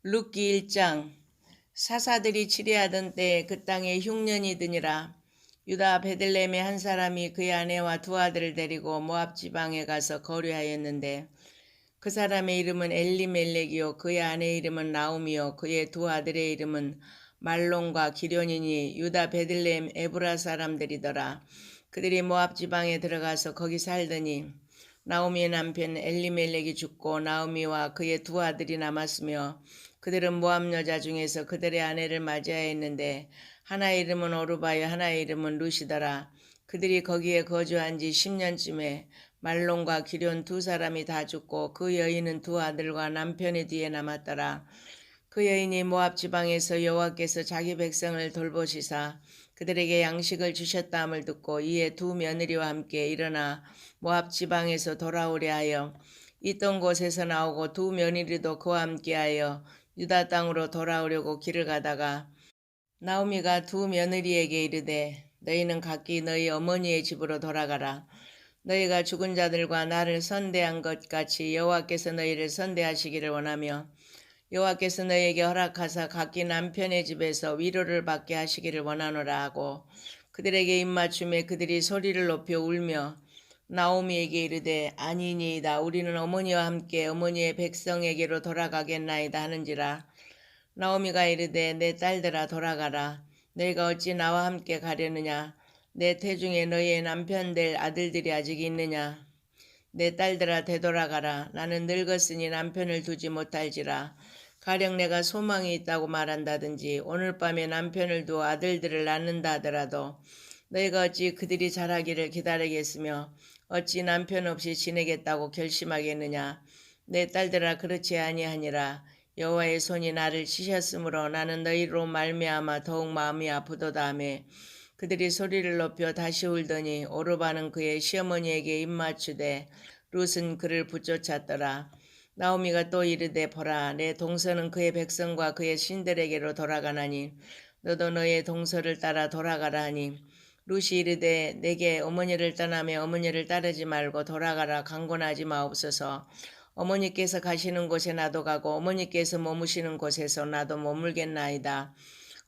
룻기 1장. 사사들이 치리하던 때에 그 땅에 흉년이 드니라. 유다 베들레헴의 한 사람이 그의 아내와 두 아들을 데리고 모압 지방에 가서 거류하였는데 그 사람의 이름은 엘리멜렉이요 그의 아내의 이름은 나오미요 그의 두 아들의 이름은 말론과 기련이니 유다 베들레헴 에브라 사람들이더라. 그들이 모압 지방에 들어가서 거기 살더니 나오미의 남편 엘리멜렉이 죽고 나오미와 그의 두 아들이 남았으며 그들은 모압 여자 중에서 그들의 아내를 맞이하였는데 하나의 이름은 오르바요 하나의 이름은 룻이더라. 그들이 거기에 거주한 지 10년쯤에 말론과 기련 두 사람이 다 죽고 그 여인은 두 아들과 남편의 뒤에 남았더라. 그 여인이 모압 지방에서 여호와께서 자기 백성을 돌보시사 그들에게 양식을 주셨다함을 듣고 이에 두 며느리와 함께 일어나 모압 지방에서 돌아오려 하여 있던 곳에서 나오고 두 며느리도 그와 함께하여 유다 땅으로 돌아오려고 길을 가다가 나오미가 두 며느리에게 이르되 너희는 각기 너희 어머니의 집으로 돌아가라. 너희가 죽은 자들과 나를 선대한 것 같이 여호와께서 너희를 선대하시기를 원하며 여호와께서 너희에게 허락하사 각기 남편의 집에서 위로를 받게 하시기를 원하노라 하고 그들에게 입맞춤에 그들이 소리를 높여 울며 나오미에게 이르되 아니니이다 우리는 어머니와 함께 어머니의 백성에게로 돌아가겠나이다 하는지라. 나오미가 이르되 내 딸들아 돌아가라. 너희가 어찌 나와 함께 가려느냐. 내 태중에 너희의 남편 될 아들들이 아직 있느냐. 내 딸들아 되돌아가라. 나는 늙었으니 남편을 두지 못할지라. 가령 내가 소망이 있다고 말한다든지 오늘 밤에 남편을 두어 아들들을 낳는다 하더라도 너희가 어찌 그들이 자라기를 기다리겠으며 어찌 남편 없이 지내겠다고 결심하겠느냐. 내 딸들아 그렇지 아니하니라. 여호와의 손이 나를 치셨으므로 나는 너희로 말미암아 더욱 마음이 아프도다 하매 그들이 소리를 높여 다시 울더니 오르바는 그의 시어머니에게 입맞추되 룻은 그를 붙쫓았더라. 나오미가 또 이르되 보라 내 동서는 그의 백성과 그의 신들에게로 돌아가나니 너도 너의 동서를 따라 돌아가라 하니 룻이 이르되 내게 어머니를 떠나며 어머니를 따르지 말고 돌아가라 강권하지 마옵소서. 어머니께서 가시는 곳에 나도 가고 어머니께서 머무시는 곳에서 나도 머물겠나이다.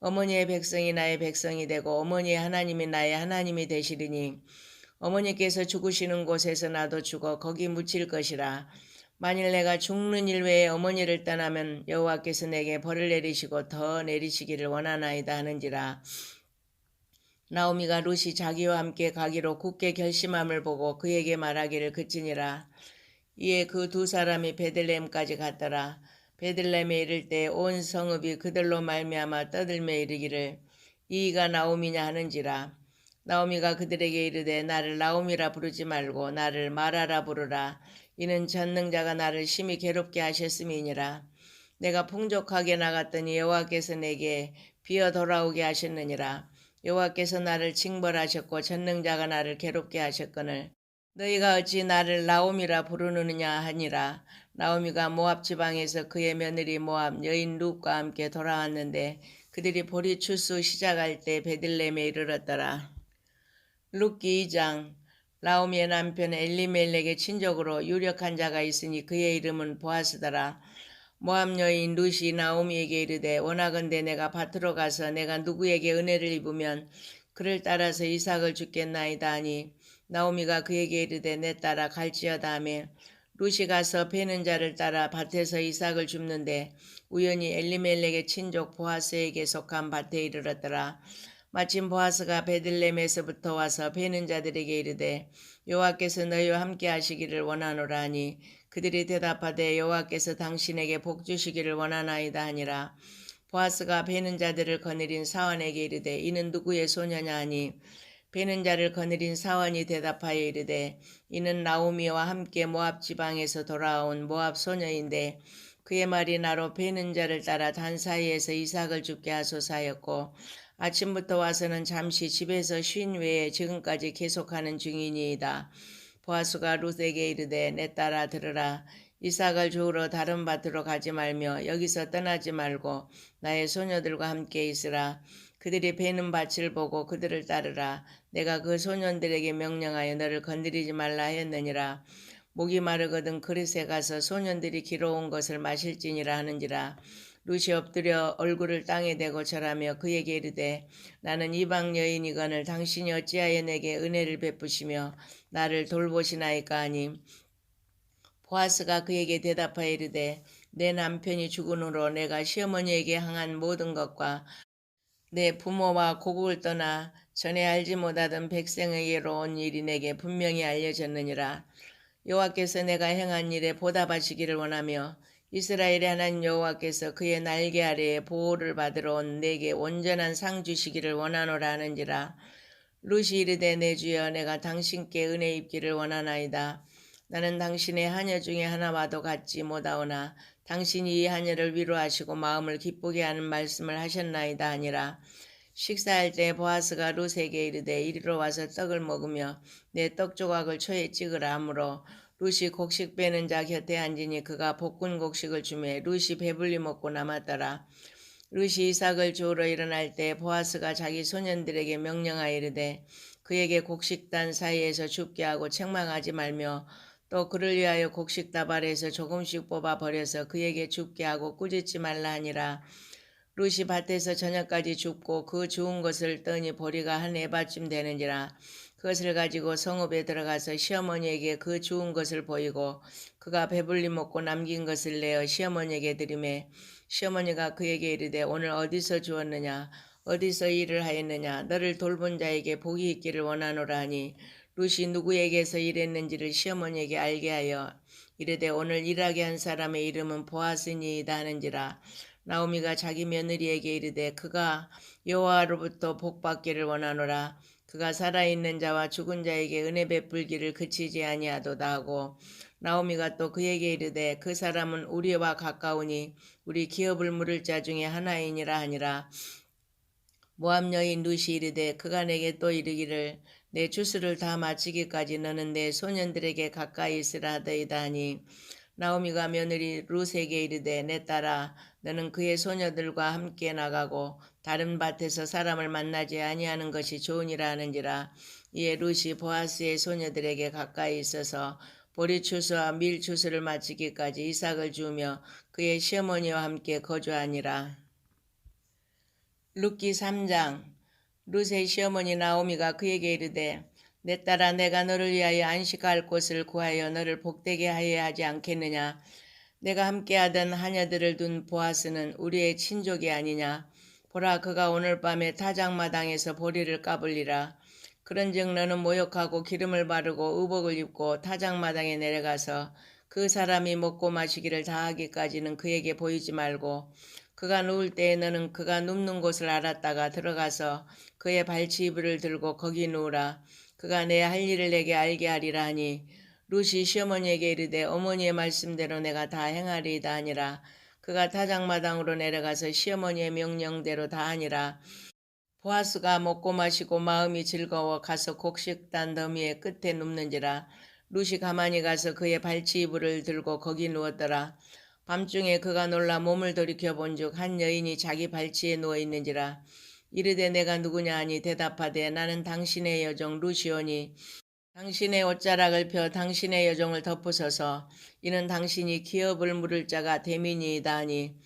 어머니의 백성이 나의 백성이 되고 어머니의 하나님이 나의 하나님이 되시리니 어머니께서 죽으시는 곳에서 나도 죽어 거기 묻힐 것이라. 만일 내가 죽는 일 외에 어머니를 떠나면 여호와께서 내게 벌을 내리시고 더 내리시기를 원하나이다 하는지라. 나오미가 룻이 자기와 함께 가기로 굳게 결심함을 보고 그에게 말하기를 그치니라. 이에 그 두 사람이 베들레헴까지 갔더라. 베들레헴에 이를 때 온 성읍이 그들로 말미암아 떠들며 이르기를 이가 나오미냐 하는지라. 나오미가 그들에게 이르되 나를 나오미라 부르지 말고 나를 마라라 부르라. 이는 전능자가 나를 심히 괴롭게 하셨음이니라. 내가 풍족하게 나갔더니 여호와께서 내게 비어 돌아오게 하셨느니라. 여호와께서 나를 징벌하셨고 전능자가 나를 괴롭게 하셨거늘 너희가 어찌 나를 나오미라 부르느냐 하니라. 나오미가 모압 지방에서 그의 며느리 모압 여인 룻과 함께 돌아왔는데 그들이 보리 추수 시작할 때 베들레헴에 이르렀더라. 룻기 2장. 나오미의 남편 엘리멜렉의 친족으로 유력한 자가 있으니 그의 이름은 보아스더라. 모압 여인 룻이 나오미에게 이르되 원하건대 내가 밭으로 가서 내가 누구에게 은혜를 입으면 그를 따라서 이삭을 주겠나이다 하니 나오미가 그에게 이르되 내 딸아 갈지어다 하며 룻이 가서 베는 자를 따라 밭에서 이삭을 줍는데 우연히 엘리멜렉의 친족 보아스에게 속한 밭에 이르렀더라. 마침 보아스가 베들레헴에서부터 와서 베는 자들에게 이르되 여호와께서 너희와 함께 하시기를 원하노라 하니 그들이 대답하되 여호와께서 당신에게 복 주시기를 원하나이다 하니라. 보아스가 베는 자들을 거느린 사환에게 이르되 이는 누구의 소녀냐 하니 베는 자를 거느린 사환이 대답하여 이르되 이는 나오미와 함께 모압 지방에서 돌아온 모압 소녀인데 그의 말이 나로 베는 자를 따라 단 사이에서 이삭을 죽게 하소서 하였고 아침부터 와서는 잠시 집에서 쉰 외에 지금까지 계속하는 중이니이다. 보아스가 룻에게 이르되 내 딸아 들으라. 이삭을 주우러 다른 밭으로 가지 말며 여기서 떠나지 말고 나의 소녀들과 함께 있으라. 그들이 베는 밭을 보고 그들을 따르라. 내가 그 소년들에게 명령하여 너를 건드리지 말라 하였느니라. 목이 마르거든 그릇에 가서 소년들이 길어온 것을 마실지니라 하는지라. 룻이 엎드려 얼굴을 땅에 대고 절하며 그에게 이르되 나는 이방 여인이거늘 당신이 어찌하여 내게 은혜를 베푸시며 나를 돌보시나이까 하니 보아스가 그에게 대답하여 이르되 내 남편이 죽은 후로 내가 시어머니에게 향한 모든 것과 내 부모와 고국을 떠나 전에 알지 못하던 백성에게로 온 일이 내게 분명히 알려졌느니라. 여호와께서 내가 행한 일에 보답하시기를 원하며 이스라엘의 하나님 여호와께서 그의 날개 아래에 보호를 받으러 온 내게 온전한 상 주시기를 원하노라 하는지라. 룻이 이르되 내 주여 내가 당신께 은혜 입기를 원하나이다. 나는 당신의 하녀 중에 하나와도 같지 못하오나 당신이 이 하녀를 위로하시고 마음을 기쁘게 하는 말씀을 하셨나이다 하니라. 식사할 때 보아스가 룻에게 이르되 이리로 와서 떡을 먹으며 내 떡 조각을 초에 찍으라 하므로 룻이 곡식 빼는 자 곁에 앉으니 그가 볶은 곡식을 주매 룻이 배불리 먹고 남았더라. 룻이 이삭을 주우러 일어날 때 보아스가 자기 소년들에게 명령하여 이르되 그에게 곡식단 사이에서 죽게 하고 책망하지 말며 또 그를 위하여 곡식 다발에서 조금씩 뽑아 버려서 그에게 죽게 하고 꾸짖지 말라 하니라. 룻이 밭에서 저녁까지 줍고 그 주운 것을 떠니 보리가 한 에바쯤 되는지라. 그것을 가지고 성읍에 들어가서 시어머니에게 그 주운 것을 보이고 그가 배불리 먹고 남긴 것을 내어 시어머니에게 드리매 시어머니가 그에게 이르되 오늘 어디서 주었느냐 어디서 일을 하였느냐 너를 돌본 자에게 복이 있기를 원하노라 하니 룻이 누구에게서 일했는지를 시어머니에게 알게 하여 이르되 오늘 일하게 한 사람의 이름은 보아스니이다 하는지라. 나오미가 자기 며느리에게 이르되 그가 여호와로부터 복받기를 원하노라. 그가 살아있는 자와 죽은 자에게 은혜 베풀기를 그치지 아니하도다 하고 나오미가 또 그에게 이르되 그 사람은 우리와 가까우니 우리 기업을 물을 자 중에 하나이니라 하니라. 모압 여인 룻이 이르되 그가 내게 또 이르기를 내 주수를 다 마치기까지 너는 내 소년들에게 가까이 있으라 하더이다 하니 나오미가 며느리 룻에게 이르되 내 딸아 너는 그의 소녀들과 함께 나가고 다른 밭에서 사람을 만나지 아니하는 것이 좋으니라 하는지라. 이에 룻이 보아스의 소녀들에게 가까이 있어서 보리 추수와 밀 추수를 마치기까지 이삭을 주며 그의 시어머니와 함께 거주하니라. 룻기 3장. 룻의 시어머니 나오미가 그에게 이르되 내 딸아 내가 너를 위하여 안식할 곳을 구하여 너를 복되게 하여야 하지 않겠느냐. 내가 함께하던 하녀들을 둔 보아스는 우리의 친족이 아니냐. 보라 그가 오늘 밤에 타작마당에서 보리를 까불리라. 그런즉 너는 모욕하고 기름을 바르고 의복을 입고 타작마당에 내려가서 그 사람이 먹고 마시기를 다하기까지는 그에게 보이지 말고 그가 누울 때에 너는 그가 눕는 곳을 알았다가 들어가서 그의 발치이불을 들고 거기 누우라. 그가 내 할 일을 내게 알게 하리라 하니 룻이 시어머니에게 이르되 어머니의 말씀대로 내가 다 행하리이다 하니라. 그가 타작마당으로 내려가서 시어머니의 명령대로 다 하니라. 보아스가 먹고 마시고 마음이 즐거워 가서 곡식단 더미의 끝에 눕는지라. 룻이 가만히 가서 그의 발치이불을 들고 거기 누웠더라. 밤중에 그가 놀라 몸을 돌이켜 본즉 한 여인이 자기 발치에 누워 있는지라. 이르되 내가 누구냐 하니 대답하되 나는 당신의 여종 룻이오니 당신의 옷자락을 펴 당신의 여종을 덮으소서. 이는 당신이 기업을 물을 자가 대민이이다 하니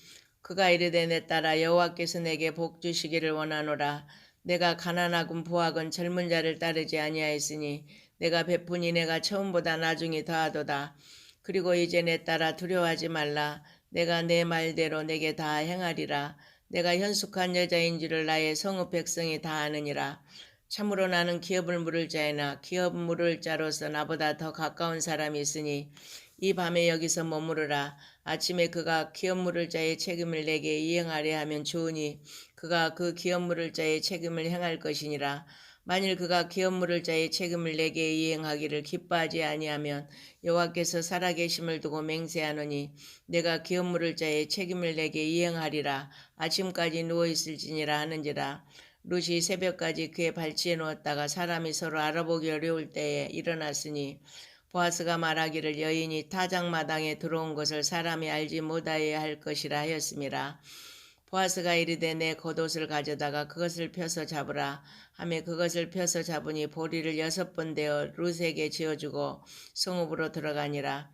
그가 이르되 내 딸아 여호와께서 내게 복 주시기를 원하노라. 내가 가난하군 부하건 젊은 자를 따르지 아니하였으니 내가 베푸니 내가 처음보다 나중이 더하도다. 그리고 이제 내 딸아 두려워하지 말라. 내가 내 말대로 내게 다 행하리라. 내가 현숙한 여자인 줄을 나의 성읍 백성이 다 아느니라. 참으로 나는 기업을 물을 자이나 기업 물을 자로서 나보다 더 가까운 사람이 있으니 이 밤에 여기서 머무르라. 아침에 그가 기업 물을 자의 책임을 내게 이행하려 하면 좋으니 그가 그 기업 물을 자의 책임을 행할 것이니라. 만일 그가 기업 물을 자의 책임을 내게 이행하기를 기뻐하지 아니하면 여호와께서 살아계심을 두고 맹세하노니 내가 기업 물을 자의 책임을 내게 이행하리라. 아침까지 누워있을지니라 하는지라. 룻이 새벽까지 그의 발치에 누웠다가 사람이 서로 알아보기 어려울 때에 일어났으니 보아스가 말하기를 여인이 타작마당에 들어온 것을 사람이 알지 못하여야 할 것이라 하였음이라. 보아스가 이르되 내 겉옷을 가져다가 그것을 펴서 잡으라 하며 그것을 펴서 잡으니 보리를 6번 되어 룻에게 지어주고 성읍으로 들어가니라.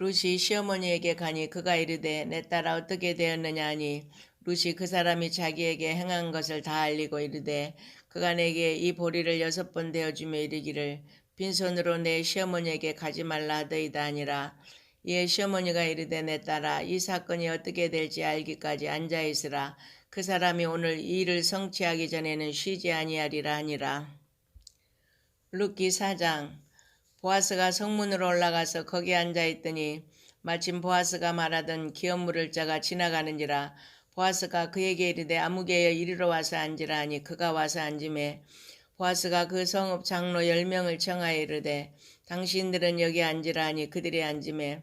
룻이 시어머니에게 가니 그가 이르되 내 딸아 어떻게 되었느냐 하니 룻이 그 사람이 자기에게 행한 것을 다 알리고 이르되 그가 내게 이 보리를 6번 대어주며 이르기를 빈손으로 내 시어머니에게 가지 말라 하더이다 하니라. 이에 시어머니가 이르되 내 딸아 이 사건이 어떻게 될지 알기까지 앉아있으라. 그 사람이 오늘 이 일을 성취하기 전에는 쉬지 아니하리라 하니라. 룻기 4장. 보아스가 성문으로 올라가서 거기 앉아있더니 마침 보아스가 말하던 기업 물을 자가 지나가는지라. 보아스가 그에게 이르되 아무개여 이리로 와서 앉으라 하니 그가 와서 앉으매 보아스가 그 성읍 장로 10명을 청하여 이르되 당신들은 여기 앉으라 하니 그들이 앉으매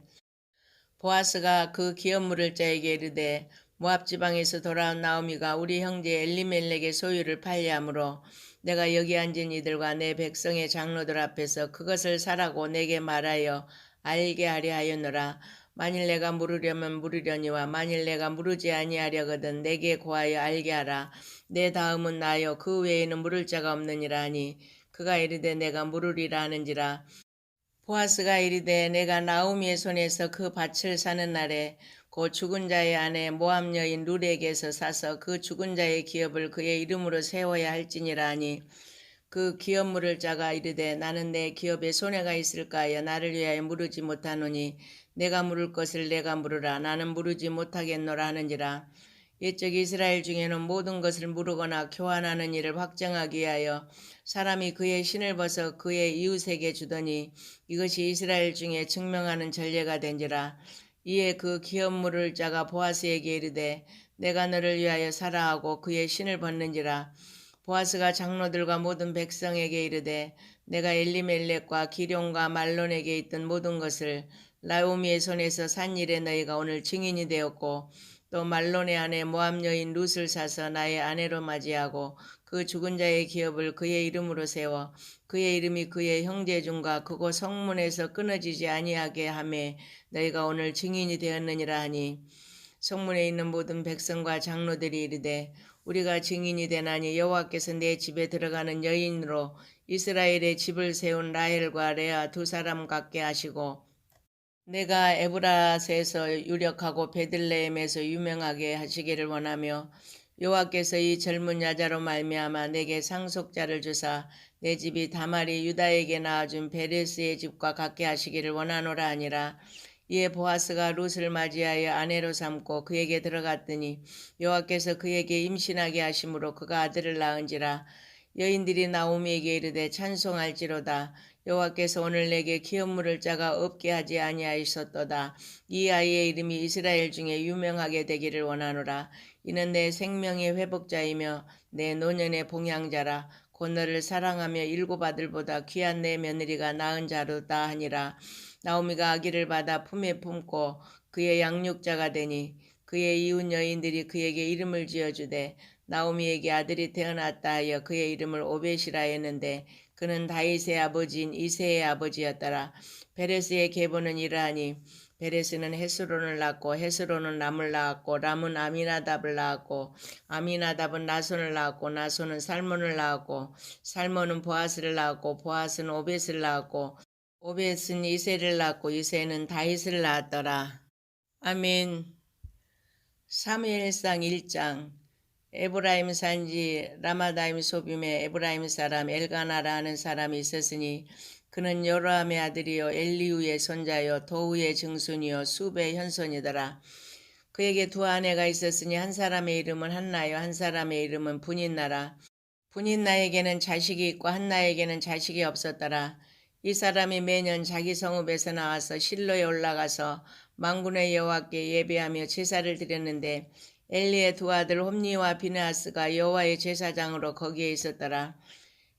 보아스가 그 기업 물을 자에게 이르되 모압 지방에서 돌아온 나오미가 우리 형제 엘리멜렉의 소유를 팔려 함으로 내가 여기 앉은 이들과 내 백성의 장로들 앞에서 그것을 사라고 내게 말하여 알게 하려 하였노라. 만일 내가 물으려면 물으려니와 만일 내가 물으지 아니하려거든 내게 고하여 알게 하라. 내 다음은 나여 그 외에는 물을 자가 없느니라 하니 그가 이르되 내가 물으리라 하는지라. 보아스가 이르되 내가 나오미의 손에서 그 밭을 사는 날에 그 죽은 자의 아내 모압 여인 룻에게서 사서 그 죽은 자의 기업을 그의 이름으로 세워야 할지니라 하니 그 기업 물을 자가 이르되 나는 내 기업에 손해가 있을까 하여 나를 위하여 물으지 못하노니 내가 물을 것을 내가 물으라. 나는 물으지 못하겠노라 하는지라. 옛적 이스라엘 중에는 모든 것을 물으거나 교환하는 일을 확정하기 위하여 사람이 그의 신을 벗어 그의 이웃에게 주더니 이것이 이스라엘 중에 증명하는 전례가 된지라. 이에 그 기업 물을 자가 보아스에게 이르되 내가 너를 위하여 사라 하고 그의 신을 벗는지라. 보아스가 장로들과 모든 백성에게 이르되 내가 엘리멜렉과 기룡과 말론에게 있던 모든 것을 나오미의 손에서 산 일에 너희가 오늘 증인이 되었고 또 말론의 아내 모압 여인 룻을 사서 나의 아내로 맞이하고 그 죽은 자의 기업을 그의 이름으로 세워 그의 이름이 그의 형제 중과 그곳 성문에서 끊어지지 아니하게 하매 너희가 오늘 증인이 되었느니라 하니 성문에 있는 모든 백성과 장로들이 이르되 우리가 증인이 되나니 여호와께서 내 집에 들어가는 여인으로 이스라엘의 집을 세운 라헬과 레아 두 사람 같게 하시고 내가 에브라스에서 유력하고 베들레헴에서 유명하게 하시기를 원하며 여호와께서 이 젊은 여자로 말미암아 내게 상속자를 주사 내 집이 다말이 유다에게 낳아준 베레스의 집과 같게 하시기를 원하노라 하니라. 이에 보아스가 룻을 맞이하여 아내로 삼고 그에게 들어갔더니 여호와께서 그에게 임신하게 하심으로 그가 아들을 낳은지라. 여인들이 나오미에게 이르되 찬송할지로다. 여호와께서 오늘 내게 기업 물을 자가 없게 하지 아니하셨도다. 이 아이의 이름이 이스라엘 중에 유명하게 되기를 원하노라. 이는 내 생명의 회복자이며 내 노년의 봉양자라. 곧 너를 사랑하며 7 아들보다 귀한 내 며느리가 낳은 자로다 하니라. 나오미가 아기를 받아 품에 품고 그의 양육자가 되니 그의 이웃 여인들이 그에게 이름을 지어주되 나오미에게 아들이 태어났다 하여 그의 이름을 오벳이라 했는데 그는 다윗의 아버지인 이새의 아버지였더라. 베레스의 계보는 이러하니 베레스는 헤스론을 낳고 헤스론은 람을 낳았고 람은 아미나답을 낳았고 아미나답은 나손을 낳았고 나손은 살몬을 낳았고 살몬은 보아스를 낳았고 보아스는 오벳을 낳았고 오벳은 이새를 낳고 이새는 다윗을 낳았더라. 아멘. 사무엘상 1장. 에브라임 산지 라마다임 소빔에 에브라임 사람 엘가나라 하는 사람이 있었으니 그는 여로함의 아들이요 엘리우의 손자요 도우의 증손이요 수베의 현손이더라. 그에게 2 아내가 있었으니 한 사람의 이름은 한나요 한 사람의 이름은 분인나라. 분인나에게는 자식이 있고 한나에게는 자식이 없었더라. 이 사람이 매년 자기 성읍에서 나와서 실로에 올라가서 만군의 여호와께 예배하며 제사를 드렸는데 엘리의 2 아들 홈니와 비느하스가 여호와의 제사장으로 거기에 있었더라.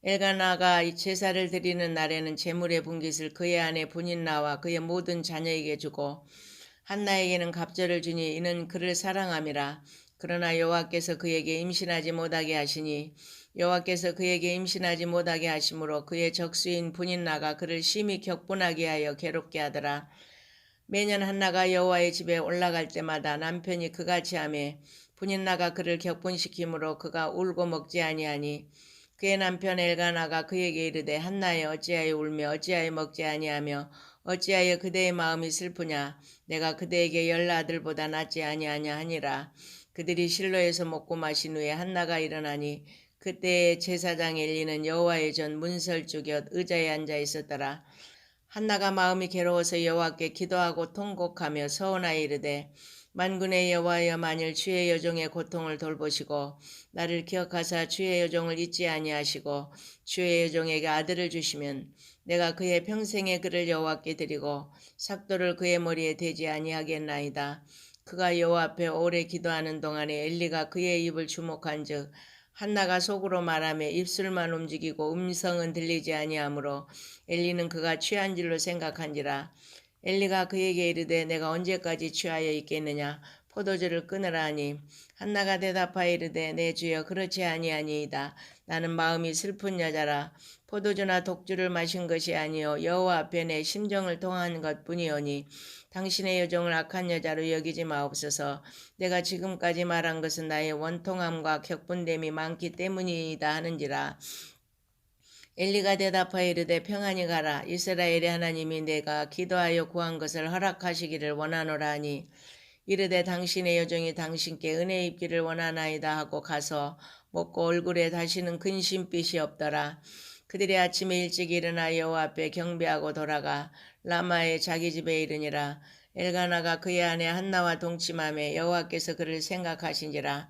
엘가나가 제사를 드리는 날에는 제물의 분깃을 그의 아내 분인나와 그의 모든 자녀에게 주고 한나에게는 갑절을 주니 이는 그를 사랑함이라. 그러나 여호와께서 그에게 임신하지 못하게 하시니 여호와께서 그에게 임신하지 못하게 하심으로 그의 적수인 분인나가 그를 심히 격분하게 하여 괴롭게 하더라. 매년 한나가 여호와의 집에 올라갈 때마다 남편이 그같이 하매 분인나가 그를 격분시키므로 그가 울고 먹지 아니하니 그의 남편 엘가나가 그에게 이르되 한나여 어찌하여 울며 어찌하여 먹지 아니하며 어찌하여 그대의 마음이 슬프냐. 내가 그대에게 10아들보다 낫지 아니하냐 하니라. 그들이 실로에서 먹고 마신 후에 한나가 일어나니 그때의 제사장 엘리는 여호와의 전 문설주 곁 의자에 앉아 있었더라. 한나가 마음이 괴로워서 여호와께 기도하고 통곡하며 서원하여 이르되 만군의 여호와여, 만일 주의 여종의 고통을 돌보시고 나를 기억하사 주의 여종을 잊지 아니하시고 주의 여종에게 아들을 주시면 내가 그의 평생의 그를 여호와께 드리고 삭도를 그의 머리에 대지 아니하겠나이다. 그가 여호와 앞에 오래 기도하는 동안에 엘리가 그의 입을 주목한즉 한나가 속으로 말하며 입술만 움직이고 음성은 들리지 아니하므로 엘리는 그가 취한 줄로 생각한지라. 엘리가 그에게 이르되 내가 언제까지 취하여 있겠느냐. 포도주를 끊으라 하니 한나가 대답하여 이르되 내 주여, 그렇지 아니하니이다. 나는 마음이 슬픈 여자라. 포도주나 독주를 마신 것이 아니요 여호와 앞에 내 심정을 통한 것뿐이오니 당신의 여종을 악한 여자로 여기지 마옵소서. 내가 지금까지 말한 것은 나의 원통함과 격분됨이 많기 때문이다 하는지라. 엘리가 대답하여 이르되 평안히 가라. 이스라엘의 하나님이 내가 기도하여 구한 것을 허락하시기를 원하노라 하니 이르되 당신의 여종이 당신께 은혜 입기를 원하나이다 하고 가서 먹고 얼굴에 다시는 근심빛이 없더라. 그들이 아침에 일찍 일어나 여호와 앞에 경배하고 돌아가 라마의 자기 집에 이르니라. 엘가나가 그의 아내 한나와 동침하며 여호와께서 그를 생각하신지라.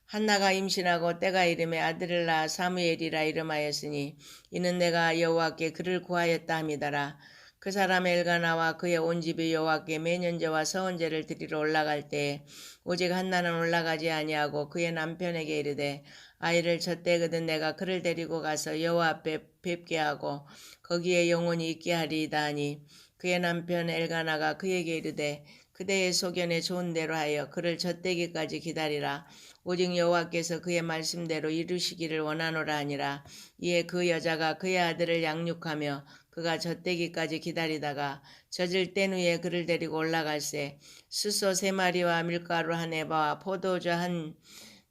한나가 임신하고 때가 이름에 아들을 낳아 사무엘이라 이름하였으니 이는 내가 여호와께 그를 구하였다 함이더라. 그 사람 엘가나와 그의 온 집이 여호와께 매년제와 서원제를 드리러 올라갈 때 오직 한나는 올라가지 아니하고 그의 남편에게 이르되 아이를 젖대거든 내가 그를 데리고 가서 여호와 앞에 뵙게 하고 거기에 영원히 있게 하리이다 하니 그의 남편 엘가나가 그에게 이르되 그대의 소견에 좋은 대로 하여 그를 젖대기까지 기다리라. 오직 여호와께서 그의 말씀대로 이루시기를 원하노라 하니라. 이에 그 여자가 그의 아들을 양육하며 그가 젖대기까지 기다리다가 젖을 뗀 후에 그를 데리고 올라갈새 숫소 3마리와 밀가루 한 에바와 포도주 한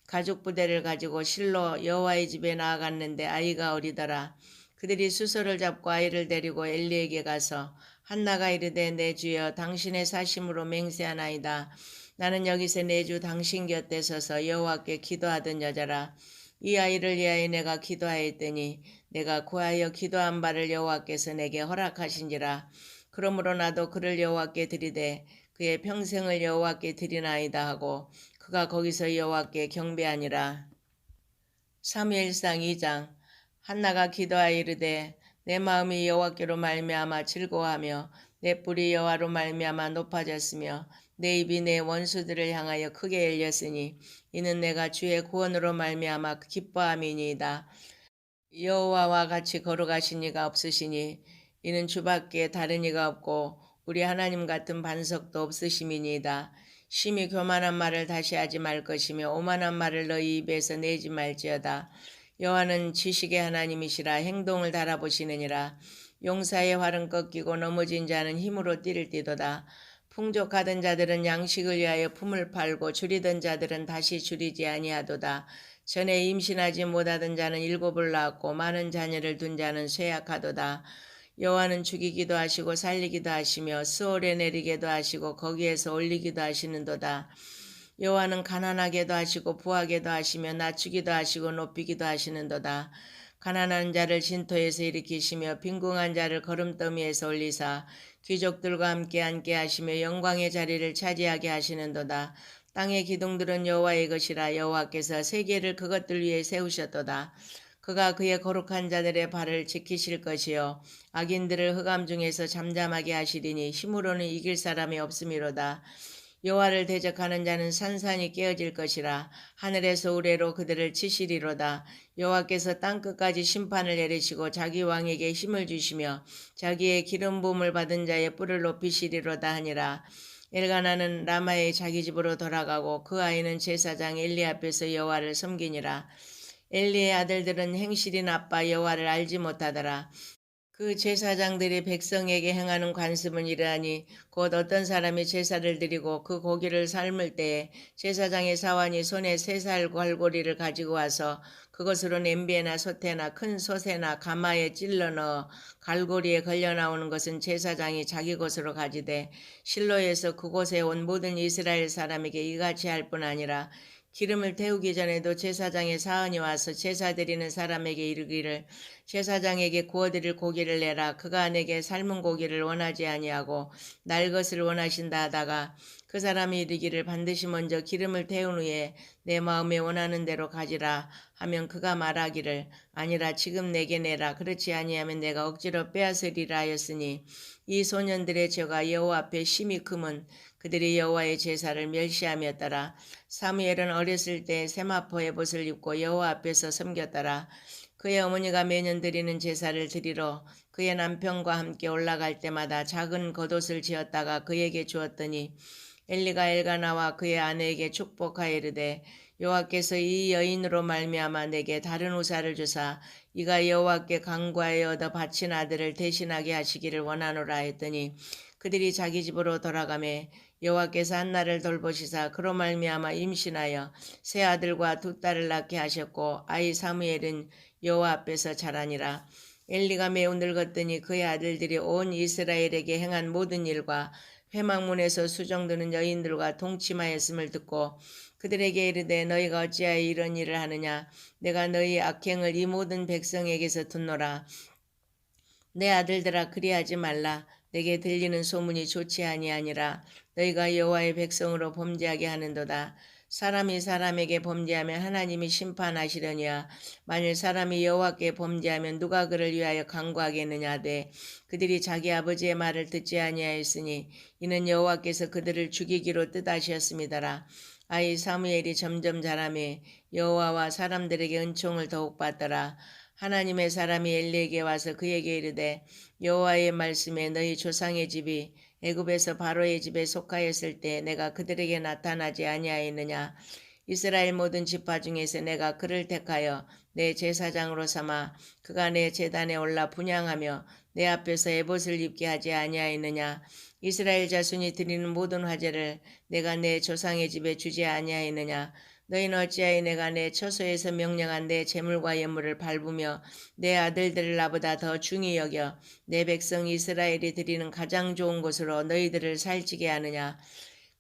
가죽 부대를 가지고 실로 여호와의 집에 나아갔는데 아이가 어리더라. 그들이 수소를 잡고 아이를 데리고 엘리에게 가서 한나가 이르되 내 주여, 당신의 사심으로 맹세하나이다. 나는 여기서 내 주 당신 곁에 서서 여호와께 기도하던 여자라. 이 아이를 위하여 내가 기도하였더니 내가 구하여 기도한 바를 여호와께서 내게 허락하신지라. 그러므로 나도 그를 여호와께 드리되 그의 평생을 여호와께 드리나이다 하고 그가 거기서 여호와께 경배하니라. 사무엘상 2장. 한나가 기도하여 이르되 내 마음이 여호와께로 말미암아 즐거워하며 내 뿔이 여호와로 말미암아 높아졌으며 내 입이 내 원수들을 향하여 크게 열렸으니 이는 내가 주의 구원으로 말미암아 기뻐함이니이다. 여호와와 같이 거룩하신 이가 없으시니 이는 주밖에 다른 이가 없고 우리 하나님 같은 반석도 없으심이니이다. 심히 교만한 말을 다시 하지 말 것이며 오만한 말을 너희 입에서 내지 말지어다. 여호와는 지식의 하나님이시라. 행동을 달아보시느니라. 용사의 활은 꺾이고 넘어진 자는 힘으로 띠를 띠도다. 풍족하던 자들은 양식을 위하여 품을 팔고 줄이던 자들은 다시 줄이지 아니하도다. 전에 임신하지 못하던 자는 7을 낳았고 많은 자녀를 둔 자는 쇠약하도다. 여호와는 죽이기도 하시고 살리기도 하시며 스올에 내리게도 하시고 거기에서 올리기도 하시는도다. 여호와는 가난하게도 하시고 부하게도 하시며 낮추기도 하시고 높이기도 하시는도다. 가난한 자를 진토에서 일으키시며 빈궁한 자를 거름더미에서 올리사 귀족들과 함께 앉게 하시며 영광의 자리를 차지하게 하시는도다. 땅의 기둥들은 여호와의 것이라. 여호와께서 세계를 그것들 위에 세우셨도다. 그가 그의 거룩한 자들의 발을 지키실 것이요 악인들을 흑암 중에서 잠잠하게 하시리니 힘으로는 이길 사람이 없음이로다. 여호와를 대적하는 자는 산산이 깨어질 것이라. 하늘에서 우레로 그들을 치시리로다. 여호와께서 땅끝까지 심판을 내리시고 자기 왕에게 힘을 주시며 자기의 기름 부음을 받은 자의 뿔을 높이시리로다 하니라. 엘가나는 라마의 자기 집으로 돌아가고 그 아이는 제사장 엘리 앞에서 여호와를 섬기니라. 엘리의 아들들은 행실이 나빠 여호와를 알지 못하더라. 그 제사장들이 백성에게 행하는 관습은 이러하니 곧 어떤 사람이 제사를 드리고 그 고기를 삶을 때에 제사장의 사환이 손에 3살 갈고리를 가지고 와서 그것으로 냄비에나 솥에나 큰 솥에나 가마에 찔러 넣어 갈고리에 걸려 나오는 것은 제사장이 자기 것으로 가지되 실로에서 그곳에 온 모든 이스라엘 사람에게 이같이 할 뿐 아니라 기름을 태우기 전에도 제사장의 사헌이 와서 제사 드리는 사람에게 이르기를 제사장에게 구워드릴 고기를 내라. 그가 내게 삶은 고기를 원하지 아니하고 날 것을 원하신다 하다가 그 사람이 이르기를 반드시 먼저 기름을 태운 후에 내 마음에 원하는 대로 가지라 하면 그가 말하기를 아니라 지금 내게 내라. 그렇지 아니하면 내가 억지로 빼앗으리라 하였으니 이 소년들의 죄가 여호와 앞에 심히 크면 그들이 여호와의 제사를 멸시함이었더라. 사무엘은 어렸을 때 세마포 에봇을 입고 여호와 앞에서 섬겼더라. 그의 어머니가 매년 드리는 제사를 드리러 그의 남편과 함께 올라갈 때마다 작은 겉옷을 지었다가 그에게 주었더니 엘리가 엘가나와 그의 아내에게 축복하여 이르되 여호와께서 이 여인으로 말미암아 내게 다른 우사를 주사 이가 여호와께 간구하여 얻어 바친 아들을 대신하게 하시기를 원하노라 했더니 그들이 자기 집으로 돌아가매 여호와께서 한나를 돌보시사 그로 말미암아 임신하여 세 아들과 2딸을 낳게 하셨고 아이 사무엘은 여호와 앞에서 자라니라. 엘리가 매우 늙었더니 그의 아들들이 온 이스라엘에게 행한 모든 일과 회막문에서 수종드는 여인들과 동침하였음을 듣고 그들에게 이르되 너희가 어찌하여 이런 일을 하느냐. 내가 너희 악행을 이 모든 백성에게서 듣노라. 내 아들들아 그리하지 말라. 내게 들리는 소문이 좋지 아니하니라. 너희가 여호와의 백성으로 범죄하게 하는도다. 사람이 사람에게 범죄하면 하나님이 심판하시려니와 만일 사람이 여호와께 범죄하면 누가 그를 위하여 간구하겠느냐 하되 그들이 자기 아버지의 말을 듣지 아니하였으니 이는 여호와께서 그들을 죽이기로 뜻하셨음이더라. 아이 사무엘이 점점 자라매 여호와와 사람들에게 은총을 더욱 받더라. 하나님의 사람이 엘리에게 와서 그에게 이르되 여호와의 말씀에 너희 조상의 집이 애굽에서 바로의 집에 속하였을 때 내가 그들에게 나타나지 아니하였느냐. 이스라엘 모든 지파 중에서 내가 그를 택하여 내 제사장으로 삼아 그가 내 제단에 올라 분향하며 내 앞에서 에봇을 입게 하지 아니하였느냐. 이스라엘 자손이 드리는 모든 화제를 내가 내 조상의 집에 주지 아니하였느냐. 너희는 어찌하여 내가 내 처소에서 명령한 내 재물과 예물을 밟으며 내 아들들을 나보다 더 중히 여겨 내 백성 이스라엘이 드리는 가장 좋은 곳으로 너희들을 살찌게 하느냐.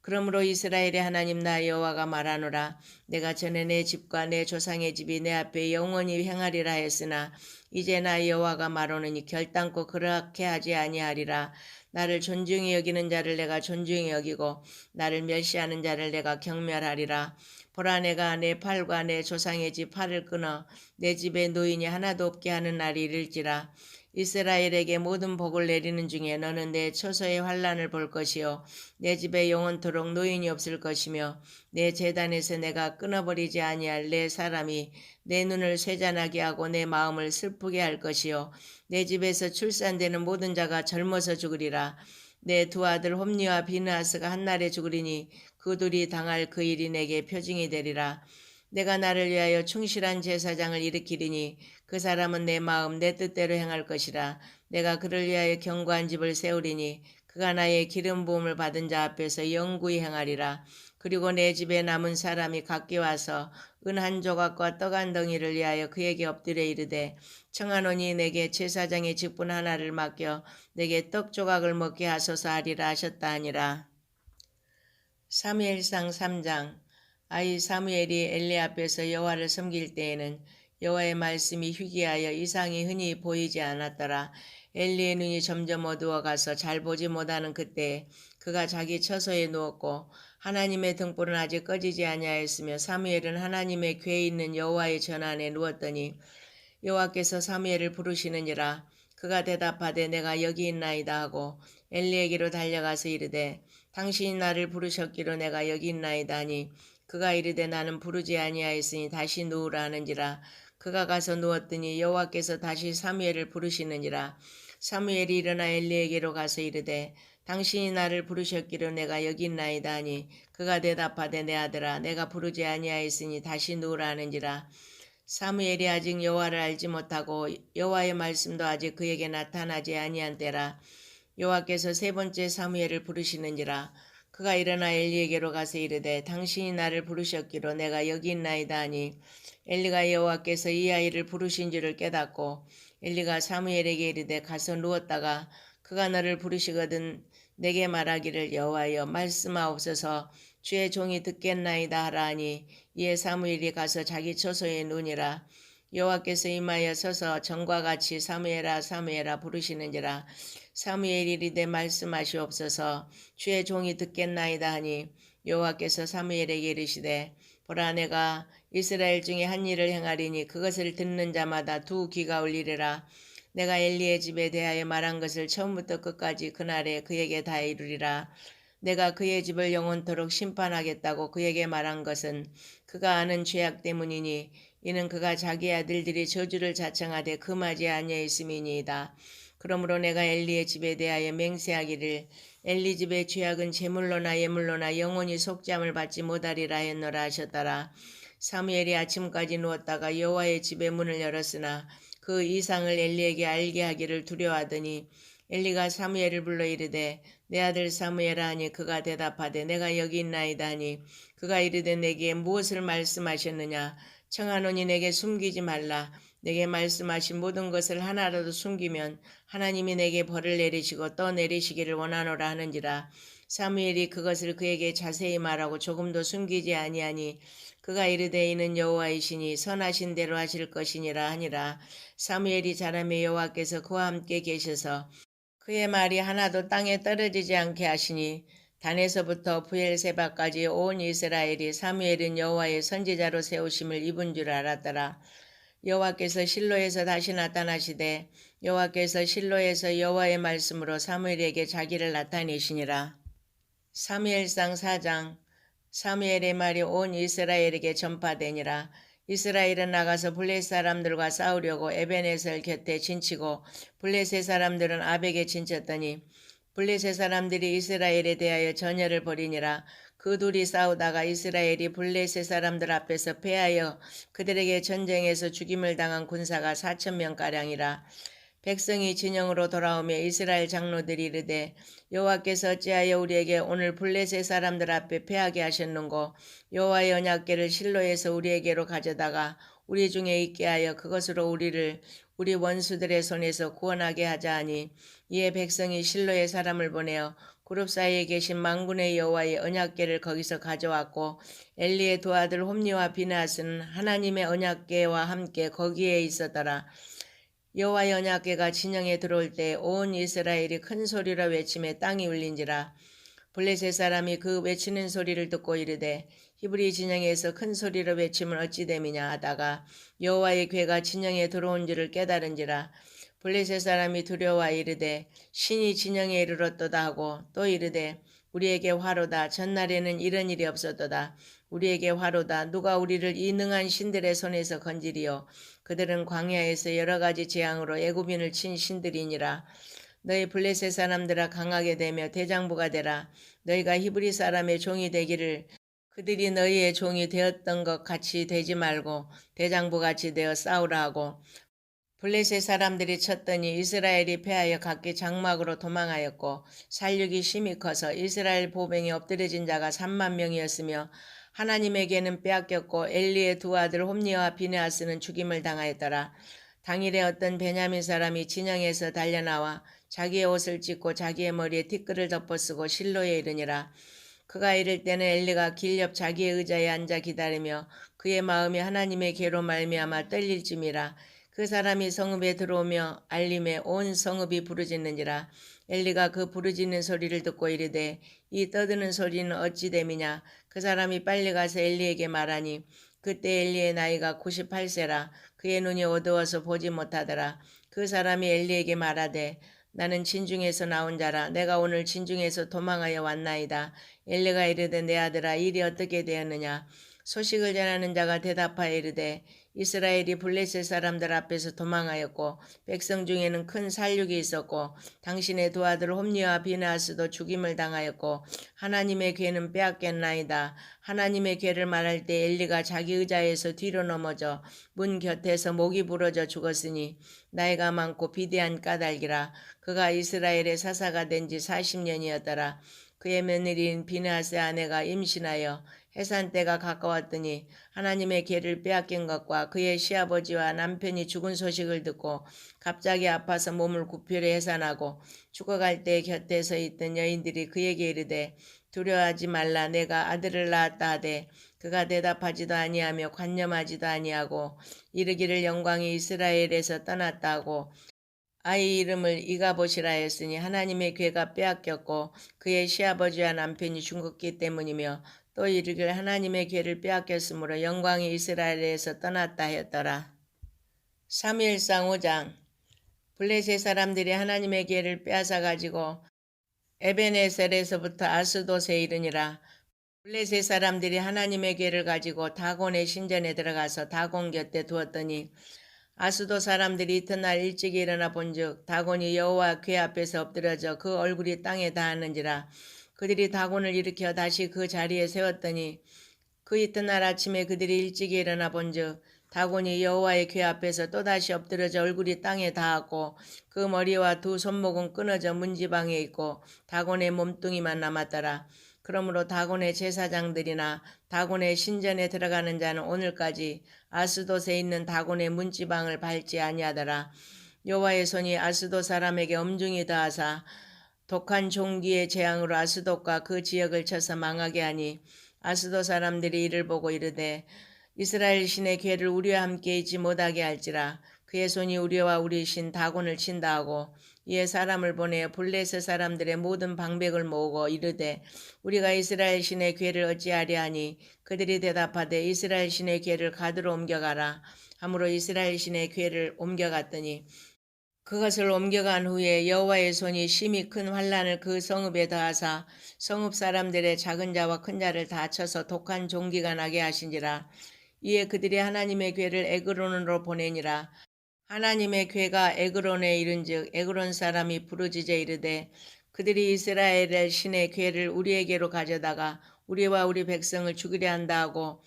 그러므로 이스라엘의 하나님 나 여호와가 말하노라. 내가 전에 내 집과 내 조상의 집이 내 앞에 영원히 행하리라 했으나 이제 나 여호와가 말하노니 결단코 그렇게 하지 아니하리라. 나를 존중히 여기는 자를 내가 존중히 여기고 나를 멸시하는 자를 내가 경멸하리라. 보라 내가 내 팔과 내 조상의 집 팔을 끊어 내 집에 노인이 하나도 없게 하는 날이 이를지라. 이스라엘에게 모든 복을 내리는 중에 너는 내 처소의 환난을 볼 것이요 내 집에 영원토록 노인이 없을 것이며 내 제단에서 내가 끊어버리지 아니할 내 사람이 내 눈을 쇠잔하게 하고 내 마음을 슬프게 할 것이요 내 집에서 출산되는 모든 자가 젊어서 죽으리라. 내 2아들 홈니와 비느하스가 한날에 죽으리니 그 둘이 당할 그 일이 내게 표징이 되리라. 내가 나를 위하여 충실한 제사장을 일으키리니 그 사람은 내 마음 내 뜻대로 행할 것이라. 내가 그를 위하여 견고한 집을 세우리니 그가 나의 기름 부음을 받은 자 앞에서 영구히 행하리라. 그리고 내 집에 남은 사람이 각기 와서 은 한 조각과 떡 한 덩이를 위하여 그에게 엎드려 이르되 청하노니 내게 제사장의 직분 하나를 맡겨 내게 떡 조각을 먹게 하소서 하리라 하셨다 하니라. 사무엘상 3장. 아이 사무엘이 엘리 앞에서 여호와를 섬길 때에는 여호와의 말씀이 희귀하여 이상이 흔히 보이지 않았더라. 엘리의 눈이 점점 어두워가서 잘 보지 못하는 그때 그가 자기 처소에 누웠고 하나님의 등불은 아직 꺼지지 아니하였으며 사무엘은 하나님의 궤에 있는 여호와의 전안에 누웠더니 여호와께서 사무엘을 부르시느니라. 그가 대답하되 내가 여기 있나이다 하고 엘리에게로 달려가서 이르되 당신이 나를 부르셨기로 내가 여기 있나이다 하니 그가 이르되 나는 부르지 아니하였으니 다시 누우라 하는지라. 그가 가서 누웠더니 여호와께서 다시 사무엘을 부르시느니라. 사무엘이 일어나 엘리에게로 가서 이르되 당신이 나를 부르셨기로 내가 여기 있나이다 하니 그가 대답하되 내 아들아 내가 부르지 아니하였으니 다시 누우라 하는지라. 사무엘이 아직 여호와를 알지 못하고 여호와의 말씀도 아직 그에게 나타나지 아니한 때라. 여호와께서 세 번째 사무엘을 부르시는지라. 그가 일어나 엘리에게로 가서 이르되 당신이 나를 부르셨기로 내가 여기 있나이다 하니 엘리가 여호와께서 이 아이를 부르신 줄을 깨닫고 엘리가 사무엘에게 이르되 가서 누웠다가 그가 너를 부르시거든 내게 말하기를 여호와여 말씀하옵소서 주의 종이 듣겠나이다 하라 하니 이에 사무엘이 가서 자기 처소에 누니라. 여호와께서 임하여 서서 전과 같이 사무엘아 사무엘아 부르시는지라. 사무엘이 이르되 말씀하시옵소서 주의 종이 듣겠나이다 하니 여호와께서 사무엘에게 이르시되 보라 내가 이스라엘 중에 한 일을 행하리니 그것을 듣는 자마다 두 귀가 울리리라. 내가 엘리의 집에 대하여 말한 것을 처음부터 끝까지 그날에 그에게 다 이루리라. 내가 그의 집을 영원토록 심판하겠다고 그에게 말한 것은 그가 아는 죄악 때문이니 이는 그가 자기 아들들이 저주를 자청하되 금하지 아니하였음이니이다. 그러므로 내가 엘리의 집에 대하여 맹세하기를 엘리 집의 죄악은 제물로나 예물로나 영원히 속죄함을 받지 못하리라 했노라 하셨더라. 사무엘이 아침까지 누웠다가 여호와의 집의 문을 열었으나 그 이상을 엘리에게 알게 하기를 두려워하더니 엘리가 사무엘을 불러 이르되 내 아들 사무엘아 하니 그가 대답하되 내가 여기 있나이다 하니 그가 이르되 내게 무엇을 말씀하셨느냐 청하노니 내게 숨기지 말라. 내게 말씀하신 모든 것을 하나라도 숨기면 하나님이 내게 벌을 내리시고 또 내리시기를 원하노라 하는지라. 사무엘이 그것을 그에게 자세히 말하고 조금도 숨기지 아니하니 그가 이르되 이는 여호와이시니 선하신 대로 하실 것이니라 하니라. 사무엘이 자라매 여호와께서 그와 함께 계셔서 그의 말이 하나도 땅에 떨어지지 않게 하시니 단에서부터 부엘세바까지 온 이스라엘이 사무엘은 여호와의 선지자로 세우심을 입은 줄 알았더라. 여호와께서 실로에서 다시 나타나시되 여호와께서 실로에서 여호와의 말씀으로 사무엘에게 자기를 나타내시니라. 사무엘상 4장. 사무엘의 말이 온 이스라엘에게 전파되니라. 이스라엘은 나가서 블레셋 사람들과 싸우려고 에벤에셀 곁에 진치고 블레셋 사람들은 아벡에 진쳤더니 블레셋 사람들이 이스라엘에 대하여 전열을 벌이니라. 그 둘이 싸우다가 이스라엘이 블레셋 사람들 앞에서 패하여 그들에게 전쟁에서 죽임을 당한 군사가 4,000명가량이라. 백성이 진영으로 돌아오며 이스라엘 장로들이 이르되 여호와께서 어찌하여 우리에게 오늘 블레셋 사람들 앞에 패하게 하셨는고 여호와의 언약궤를 실로에서 우리에게로 가져다가 우리 중에 있게 하여 그것으로 우리를 우리 원수들의 손에서 구원하게 하자 하니 이에 백성이 실로의 사람을 보내어 그룹 사이에 계신 만군의 여호와의 언약궤를 거기서 가져왔고 엘리의 두 아들 홈니와 비나스는 하나님의 언약궤와 함께 거기에 있었더라. 여호와의 언약궤가 진영에 들어올 때 온 이스라엘이 큰 소리로 외치며 땅이 울린지라. 블레셋 사람이 그 외치는 소리를 듣고 이르되 히브리 진영에서 큰 소리로 외치면 어찌 됨이냐 하다가 여호와의 궤가 진영에 들어온 줄을 깨달은지라. 블레셋 사람이 두려워 이르되 신이 진영에 이르렀도다 하고 또 이르되 우리에게 화로다. 전날에는 이런 일이 없었도다. 우리에게 화로다. 누가 우리를 이 능한 신들의 손에서 건지리요. 그들은 광야에서 여러 가지 재앙으로 애굽인을 친 신들이니라. 너희 블레셋 사람들아 강하게 되며 대장부가 되라. 너희가 히브리 사람의 종이 되기를 그들이 너희의 종이 되었던 것 같이 되지 말고 대장부같이 되어 싸우라 하고 블레셋 사람들이 쳤더니 이스라엘이 패하여 각기 장막으로 도망하였고 살육이 심히 커서 이스라엘 보병이 엎드려진 자가 3만 명이었으며 하나님에게는 빼앗겼고 엘리의 두 아들 홈니와 비네아스는 죽임을 당하였더라. 당일에 어떤 베냐민 사람이 진영에서 달려나와 자기의 옷을 찢고 자기의 머리에 티끌을 덮어쓰고 실로에 이르니라. 그가 이를 때는 엘리가 길 옆 자기의 의자에 앉아 기다리며 그의 마음이 하나님의 계로 말미암아 떨릴 쯤이라. 그 사람이 성읍에 들어오며 알림에 온 성읍이 부르짖는지라. 엘리가 그 부르짖는 소리를 듣고 이르되 이 떠드는 소리는 어찌 됨이냐. 그 사람이 빨리 가서 엘리에게 말하니 그때 엘리의 나이가 98세라. 그의 눈이 어두워서 보지 못하더라. 그 사람이 엘리에게 말하되 나는 진중에서 나온 자라. 내가 오늘 진중에서 도망하여 왔나이다. 엘리가 이르되 내 아들아 일이 어떻게 되었느냐. 소식을 전하는 자가 대답하여 이르되 이스라엘이 블레셋 사람들 앞에서 도망하였고 백성 중에는 큰 살육이 있었고 당신의 두 아들 홈니와 비나스도 죽임을 당하였고 하나님의 괴는 빼앗겼나이다. 하나님의 괴를 말할 때 엘리가 자기 의자에서 뒤로 넘어져 문 곁에서 목이 부러져 죽었으니 나이가 많고 비대한 까닭이라. 그가 이스라엘의 사사가 된 지 40년이었더라. 그의 며느리인 비나스의 아내가 임신하여 해산 때가 가까웠더니 하나님의 괴를 빼앗긴 것과 그의 시아버지와 남편이 죽은 소식을 듣고 갑자기 아파서 몸을 굽히려 해산하고 죽어갈 때 곁에 서 있던 여인들이 그에게 이르되 두려워하지 말라 내가 아들을 낳았다 하되 그가 대답하지도 아니하며 관념하지도 아니하고 이르기를 영광이 이스라엘에서 떠났다 하고 아이 이름을 이가봇이라 했으니 하나님의 괴가 빼앗겼고 그의 시아버지와 남편이 죽었기 때문이며 또 이르기를 하나님의 괴를 빼앗겼으므로 영광이 이스라엘에서 떠났다 하였더라. 사무엘상 5장. 블레셋 사람들이 하나님의 괴를 빼앗아 가지고 에베네셀에서부터 아스돗에 이르니라. 블레셋 사람들이 하나님의 괴를 가지고 다곤의 신전에 들어가서 다곤 곁에 두었더니 아스돗 사람들이 이튿날 일찍 일어나 본즉 다곤이 여호와 괴 앞에서 엎드려져 그 얼굴이 땅에 닿았는지라. 그들이 다곤을 일으켜 다시 그 자리에 세웠더니 그 이튿날 아침에 그들이 일찍 일어나 본즉 다곤이 여호와의 괴 앞에서 또다시 엎드려져 얼굴이 땅에 닿았고 그 머리와 두 손목은 끊어져 문지방에 있고 다곤의 몸뚱이만 남았더라. 그러므로 다곤의 제사장들이나 다곤의 신전에 들어가는 자는 오늘까지 아스돗에 있는 다곤의 문지방을 밟지 아니하더라. 여호와의 손이 아스돗 사람에게 엄중히 더하사 독한 종기의 재앙으로 아스돗과 그 지역을 쳐서 망하게 하니 아스돗 사람들이 이를 보고 이르되 이스라엘 신의 괴를 우리와 함께 있지 못하게 할지라. 그의 손이 우리와 우리 신 다곤을 친다 하고 이에 사람을 보내어 블레셋 사람들의 모든 방백을 모으고 이르되 우리가 이스라엘 신의 괴를 어찌하려 하니 그들이 대답하되 이스라엘 신의 괴를 가드로 옮겨가라. 함으로 이스라엘 신의 괴를 옮겨갔더니 그것을 옮겨간 후에 여호와의 손이 심히 큰 환난을 그 성읍에 더하사 성읍 사람들의 작은 자와 큰 자를 다 쳐서 독한 종기가 나게 하신지라. 이에 그들이 하나님의 괴를 에그론으로 보내니라. 하나님의 괴가 에그론에 이른즉 에그론 사람이 부르짖어 이르되 그들이 이스라엘의 신의 괴를 우리에게로 가져다가 우리와 우리 백성을 죽이려 한다 하고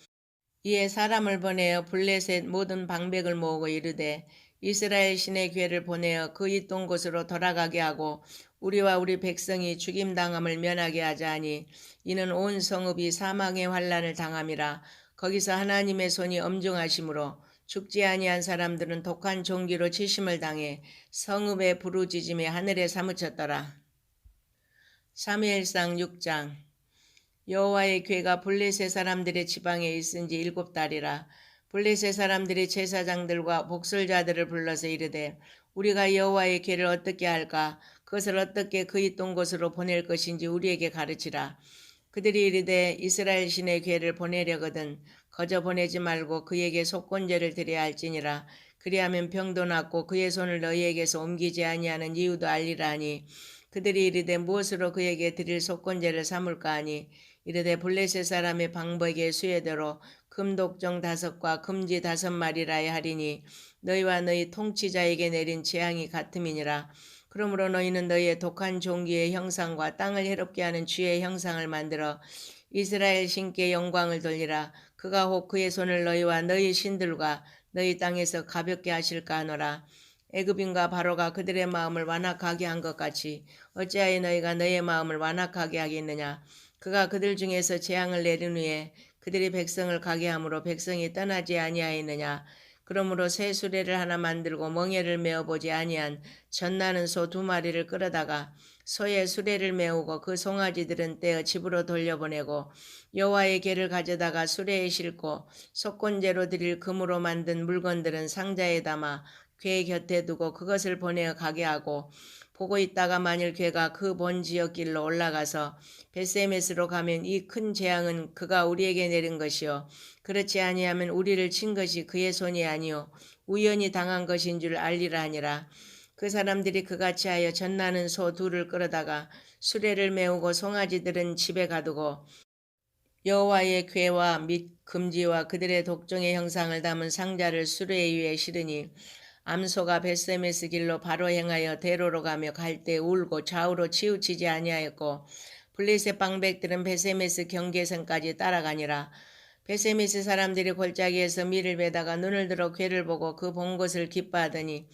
이에 사람을 보내어 블레셋 모든 방백을 모으고 이르되 이스라엘 신의 괴를 보내어 그 있던 곳으로 돌아가게 하고 우리와 우리 백성이 죽임당함을 면하게 하자 하니 이는 온 성읍이 사망의 환난을 당함이라. 거기서 하나님의 손이 엄중하심으로 죽지 아니한 사람들은 독한 종기로 치심을 당해 성읍의 부르짖음에 하늘에 사무쳤더라. 사무엘상 6장. 여호와의 괴가 블레셋 사람들의 지방에 있은지 7달이라. 블레셋 사람들이 제사장들과 복술자들을 불러서 이르되 우리가 여호와의 괴를 어떻게 할까? 그것을 어떻게 그 있던 곳으로 보낼 것인지 우리에게 가르치라. 그들이 이르되 이스라엘 신의 괴를 보내려거든 거저 보내지 말고 그에게 속건제를 드려야 할지니라. 그리하면 병도 낫고 그의 손을 너희에게서 옮기지 아니하는 이유도 알리라 하니 그들이 이르되 무엇으로 그에게 드릴 속건제를 삼을까 하니 이르되 블레셋 사람의 방백의 수혜대로 금독정 5과 금지 5마리라야 하리니 너희와 너희 통치자에게 내린 재앙이 같음이니라. 그러므로 너희는 너희의 독한 종기의 형상과 땅을 해롭게 하는 쥐의 형상을 만들어 이스라엘 신께 영광을 돌리라. 그가 혹 그의 손을 너희와 너희 신들과 너희 땅에서 가볍게 하실까 하노라. 애굽인과 바로가 그들의 마음을 완악하게 한 것 같이 어찌하여 너희가 너희의 마음을 완악하게 하겠느냐. 그가 그들 중에서 재앙을 내린 후에 그들이 백성을 가게 함으로 백성이 떠나지 아니하였느냐. 그러므로 새 수레를 하나 만들고 멍에를 메어보지 아니한 젖나는 소 2마리를 끌어다가 소의 수레를 메우고 그 송아지들은 떼어 집으로 돌려보내고 여호와의 궤를 가져다가 수레에 싣고 속건제로 드릴 금으로 만든 물건들은 상자에 담아 궤 곁에 두고 그것을 보내어 가게 하고 보고 있다가 만일 궤가 그 본 지역 길로 올라가서 벳세메스로 가면 이 큰 재앙은 그가 우리에게 내린 것이요 그렇지 아니하면 우리를 친 것이 그의 손이 아니요 우연히 당한 것인 줄 알리라 하니라. 그 사람들이 그같이 하여 젖나는 소 2를 끌어다가 수레를 메우고 송아지들은 집에 가두고 여호와의 궤와 및 금지와 그들의 독종의 형상을 담은 상자를 수레 위에 실으니 암소가 벳세메스 길로 바로 행하여 대로로 가며 갈 때 울고 좌우로 치우치지 아니하였고 블레셋 방백들은 벳세메스 경계선까지 따라가니라. 벳세메스 사람들이 골짜기에서 밀을 베다가 눈을 들어 궤를 보고 그 본 것을 기뻐하더니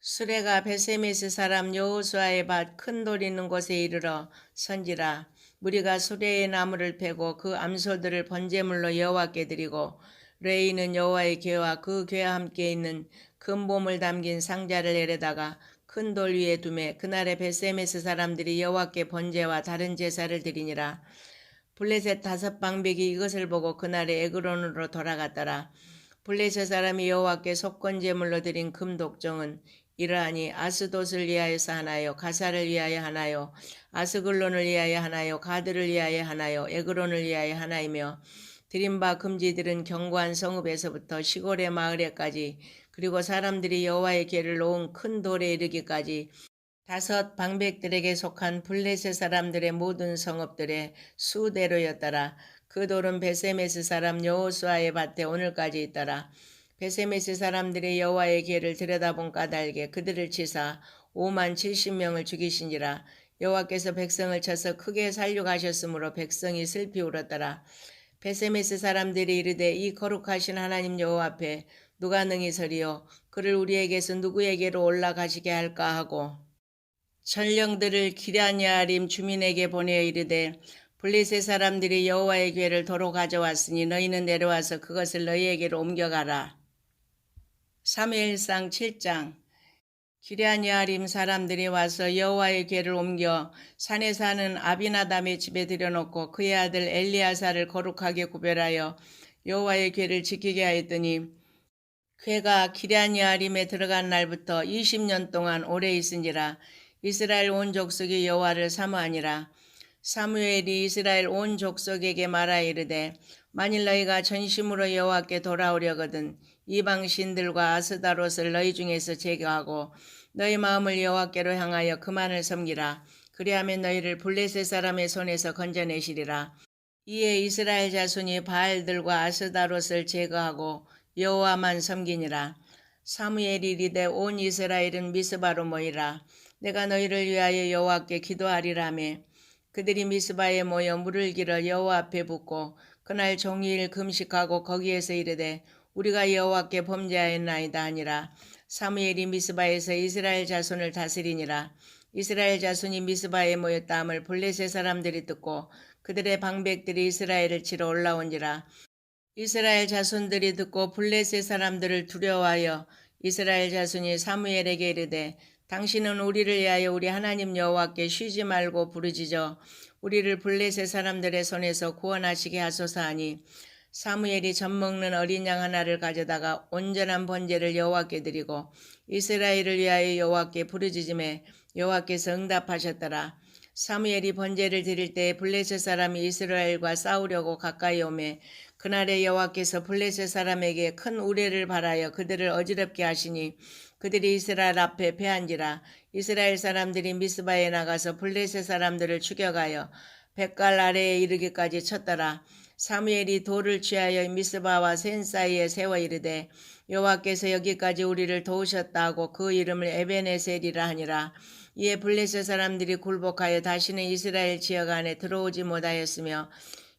수레가 벳세메스 사람 여호수아의 밭 큰 돌 있는 곳에 이르러 선지라. 무리가 수레의 나무를 패고 그 암소들을 번제물로 여호와께 드리고 레이는 여호와의 궤와 그 궤와 함께 있는 금봄을 담긴 상자를 내려다가 큰 돌 위에 두매 그날에 벳세메스 사람들이 여호와께 번제와 다른 제사를 드리니라. 블레셋 5방백이 이것을 보고 그날에 에그론으로 돌아갔더라. 블레셋 사람이 여호와께 속건제물로 드린 금독종은 이러하니 아스돗을 위하여서 하나요, 가사를 위하여 하나요, 아스글론을 위하여 하나요, 가드를 위하여 하나요, 에그론을 위하여 하나이며 드린 바 금지들은 견고한 성읍에서부터 시골의 마을에까지 그리고 사람들이 여호와의 궤를 놓은 큰 돌에 이르기까지 5방백들에게 속한 블레셋 사람들의 모든 성읍들의 수대로였더라. 그 돌은 벳세메스 사람 여호수아의 밭에 오늘까지 있더라. 벳세메스 사람들이 여호와의 궤를 들여다본 까닭에 그들을 치사 5만 70명을 죽이신지라. 여호와께서 백성을 쳐서 크게 살육하셨으므로 백성이 슬피 울었더라. 벳세메스 사람들이 이르되 이 거룩하신 하나님 여호와 앞에 누가 능히 서리요 그를 우리에게서 누구에게로 올라가시게 할까 하고 전령들을 기럇야림 주민에게 보내어 이르되 블레셋 사람들이 여호와의 궤를 도로 가져왔으니 너희는 내려와서 그것을 너희에게로 옮겨가라. 사무엘상 7장. 기럇야림 사람들이 와서 여호와의 궤를 옮겨 산에 사는 아비나담의 집에 들여놓고 그의 아들 엘리야사를 거룩하게 구별하여 여호와의 궤를 지키게 하였더니 궤가 기럇야림에 들어간 날부터 20년 동안 오래 있은지라. 이스라엘 온 족속이 여호와를 사모하니라. 사무엘이 이스라엘 온 족속에게 말하여 이르되 만일 너희가 전심으로 여호와께 돌아오려거든 이방 신들과 아스다롯을 너희 중에서 제거하고 너희 마음을 여호와께로 향하여 그만을 섬기라. 그리하면 너희를 블레셋 사람의 손에서 건져내시리라. 이에 이스라엘 자손이 바알들과 아스다롯을 제거하고 여호와만 섬기니라. 사무엘이 이르되 온 이스라엘은 미스바로 모이라. 내가 너희를 위하여 여호와께 기도하리라며 그들이 미스바에 모여 물을 길어 여호와 앞에 붓고 그날 종일 금식하고 거기에서 이르되 우리가 여호와께 범죄하였나이다 하니라. 사무엘이 미스바에서 이스라엘 자손을 다스리니라. 이스라엘 자손이 미스바에 모였다 함을 블레셋 사람들이 듣고 그들의 방백들이 이스라엘을 치러 올라온지라. 이스라엘 자손들이 듣고 블레셋 사람들을 두려워하여 이스라엘 자손이 사무엘에게 이르되 당신은 우리를 위하여 우리 하나님 여호와께 쉬지 말고 부르짖어 우리를 블레셋 사람들의 손에서 구원하시게 하소서 하니 사무엘이 젖먹는 어린 양 하나를 가져다가 온전한 번제를 여호와께 드리고 이스라엘을 위하여 여호와께 부르짖음에 여호와께서 응답하셨더라. 사무엘이 번제를 드릴 때 블레셋 사람이 이스라엘과 싸우려고 가까이 오매 그날에 여호와께서 블레셋 사람에게 큰 우레를 발하여 그들을 어지럽게 하시니 그들이 이스라엘 앞에 패한지라. 이스라엘 사람들이 미스바에 나가서 블레셋 사람들을 죽여가여 벳갈 아래에 이르기까지 쳤더라. 사무엘이 돌을 취하여 미스바와 센 사이에 세워 이르되 여호와께서 여기까지 우리를 도우셨다 하고 그 이름을 에베네셀이라 하니라. 이에 블레셋 사람들이 굴복하여 다시는 이스라엘 지역 안에 들어오지 못하였으며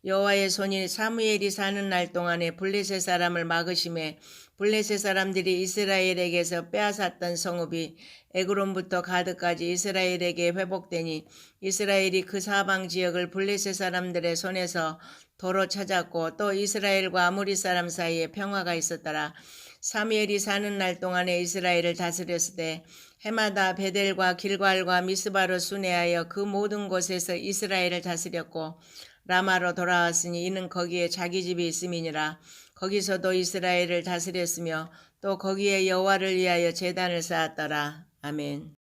여호와의 손이 사무엘이 사는 날 동안에 블레셋 사람을 막으심에 블레셋 사람들이 이스라엘에게서 빼앗았던 성읍이 에그론부터 가드까지 이스라엘에게 회복되니 이스라엘이 그 사방 지역을 블레셋 사람들의 손에서 도로 찾았고 또 이스라엘과 아무리 사람 사이에 평화가 있었더라. 사무엘이 사는 날 동안에 이스라엘을 다스렸을 때 해마다 베델과 길갈과 미스바로 순회하여 그 모든 곳에서 이스라엘을 다스렸고 라마로 돌아왔으니 이는 거기에 자기 집이 있음이니라. 거기서도 이스라엘을 다스렸으며 또 거기에 여호와를 위하여 제단을 쌓았더라. 아멘.